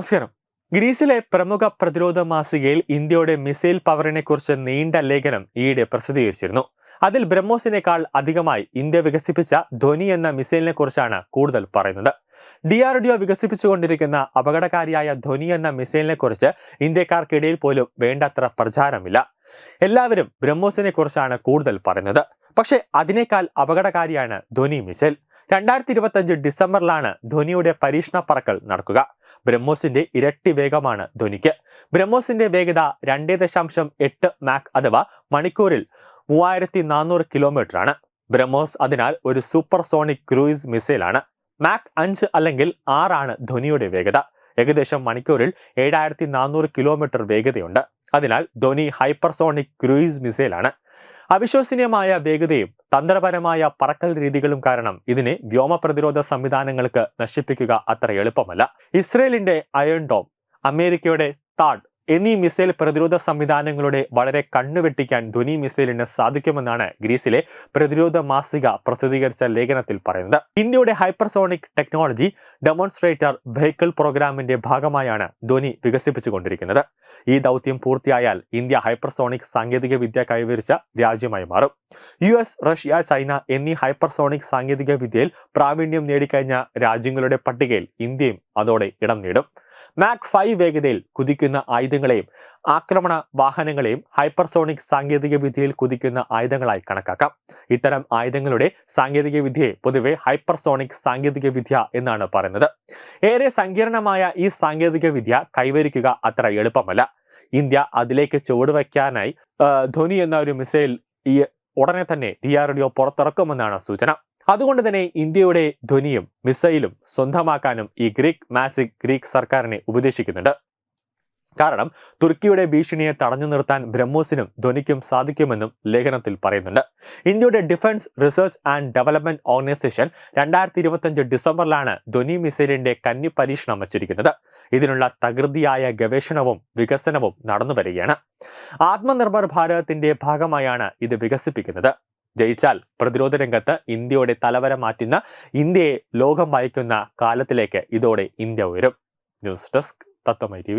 നമസ്കാരം. ഗ്രീസിലെ പ്രമുഖ പ്രതിരോധ മാസികയിൽ ഇന്ത്യയുടെ മിസൈൽ പവറിനെ കുറിച്ച് നീണ്ട ലേഖനം ഈയിടെ പ്രസിദ്ധീകരിച്ചിരുന്നു. അതിൽ ബ്രഹ്മോസിനേക്കാൾ അധികമായി ഇന്ത്യ വികസിപ്പിച്ച ധ്വനി എന്ന മിസൈലിനെ കുറിച്ചാണ് കൂടുതൽ പറയുന്നത്. DRDO വികസിപ്പിച്ചുകൊണ്ടിരിക്കുന്ന അപകടകാരിയായ ധ്വനി എന്ന മിസൈലിനെ കുറിച്ച് ഇന്ത്യക്കാർക്കിടയിൽ പോലും വേണ്ടത്ര പ്രചാരമില്ല. എല്ലാവരും ബ്രഹ്മോസിനെ കുറിച്ചാണ് കൂടുതൽ പറയുന്നത്. പക്ഷേ അതിനേക്കാൾ അപകടകാരിയാണ് ധ്വനി മിസൈൽ. 2025 ഡിസംബറിലാണ് ധ്വനിയുടെ പരീക്ഷണ പറക്കൽ നടക്കുക. ബ്രഹ്മോസിന്റെ ഇരട്ടി വേഗമാണ് ധ്വനിക്ക്. ബ്രഹ്മോസിന്റെ വേഗത 2.8 മാക് അഥവാ മണിക്കൂറിൽ 3400 കിലോമീറ്റർ ആണ്. ബ്രഹ്മോസ് അതിനാൽ ഒരു സൂപ്പർസോണിക് ക്രൂയിസ് മിസൈലാണ്. മാക് 5 അല്ലെങ്കിൽ 6 ആണ് ധ്വനിയുടെ വേഗത. ഏകദേശം മണിക്കൂറിൽ 7400 കിലോമീറ്റർ വേഗതയുണ്ട്. അതിനാൽ ധ്വനി ഹൈപ്പർസോണിക് ക്രൂയിസ് മിസൈലാണ്. അവിശ്വസനീയമായ വേഗതയും തന്ത്രപരമായ പറക്കൽ രീതികളും കാരണം ഇതിനെ വ്യോമ പ്രതിരോധ സംവിധാനങ്ങൾക്ക് നശിപ്പിക്കുക അത്ര എളുപ്പമല്ല. ഇസ്രയേലിന്റെ അയൺ ഡോം, അമേരിക്കയുടെ താഡ് എന്നീ മിസൈൽ പ്രതിരോധ സംവിധാനങ്ങളുടെ വളരെ കണ്ണുവെട്ടിക്കാൻ ധ്വനി മിസൈലിന് സാധിക്കുമെന്നാണ് ഗ്രീസിലെ പ്രതിരോധ മാസിക പ്രസിദ്ധീകരിച്ച ലേഖനത്തിൽ പറയുന്നത്. ഇന്ത്യയുടെ ഹൈപ്പർസോണിക് ടെക്നോളജി ഡെമോൺസ്ട്രേറ്റർ വെഹിക്കിൾ പ്രോഗ്രാമിന്റെ ഭാഗമായാണ് ധ്വനി വികസിപ്പിച്ചുകൊണ്ടിരിക്കുന്നത്. ഈ ദൗത്യം പൂർത്തിയായാൽ ഇന്ത്യ ഹൈപ്പർസോണിക് സാങ്കേതിക വിദ്യ കൈവരിച്ച രാജ്യമായി മാറും. US, റഷ്യ, ചൈന എന്നീ ഹൈപ്പർസോണിക് സാങ്കേതിക വിദ്യയിൽ പ്രാവീണ്യം നേടിക്കഴിഞ്ഞ രാജ്യങ്ങളുടെ പട്ടികയിൽ ഇന്ത്യയും അതോടെ ഇടം നേടും. മാക് 5 വേഗതയിൽ കുതിക്കുന്ന ആയുധങ്ങളെയും ആക്രമണ വാഹനങ്ങളെയും ഹൈപ്പർസോണിക് സാങ്കേതിക വിദ്യയിൽ കുതിക്കുന്ന ആയുധങ്ങളായി കണക്കാക്കാം. ഇത്തരം ആയുധങ്ങളുടെ സാങ്കേതിക വിദ്യയെ പൊതുവെ ഹൈപ്പർസോണിക് സാങ്കേതിക വിദ്യ എന്നാണ് പറയുന്നത്. ഏറെ സങ്കീർണമായ ഈ സാങ്കേതിക വിദ്യ കൈവരിക്കുക അത്ര എളുപ്പമല്ല. ഇന്ത്യ അതിലേക്ക് ചുവടുവയ്ക്കാനായി ധ്വനി എന്ന ഒരു മിസൈൽ ഉടനെ തന്നെ DRDO പുറത്തിറക്കുമെന്നാണ് സൂചന. അതുകൊണ്ട് തന്നെ ഇന്ത്യയുടെ ധ്വനിയും മിസൈലും സ്വന്തമാക്കാനും ഈ ഗ്രീക്ക് സർക്കാരിനെ ഉപദേശിക്കുന്നുണ്ട്. കാരണം തുർക്കിയുടെ ഭീഷണിയെ തടഞ്ഞു നിർത്താൻ ബ്രഹ്മോസിനും ധ്വനിക്കും സാധിക്കുമെന്നും ലേഖനത്തിൽ പറയുന്നുണ്ട്. ഇന്ത്യയുടെ defence research and development organisation 2025 ഡിസംബറിലാണ് ധ്വനി മിസൈലിന്റെ കന്നി പരീക്ഷണം വച്ചിരിക്കുന്നത്. ഇതിനുള്ള തകൃതിയായ ഗവേഷണവും വികസനവും നടന്നു വരികയാണ്. ആത്മനിർഭർ ഭാരതത്തിന്റെ ഭാഗമായാണ് ഇത് വികസിപ്പിക്കുന്നത്. ജയിച്ചാൽ പ്രതിരോധ രംഗത്ത് ഇന്ത്യയുടെ തലവര മാറ്റുന്ന, ഇന്ത്യയെ ലോകം വായിക്കുന്ന കാലത്തിലേക്ക് ഇതോടെ ഇന്ത്യ ഉയരും. ന്യൂസ് ഡെസ്ക് തത്വമൈ TV.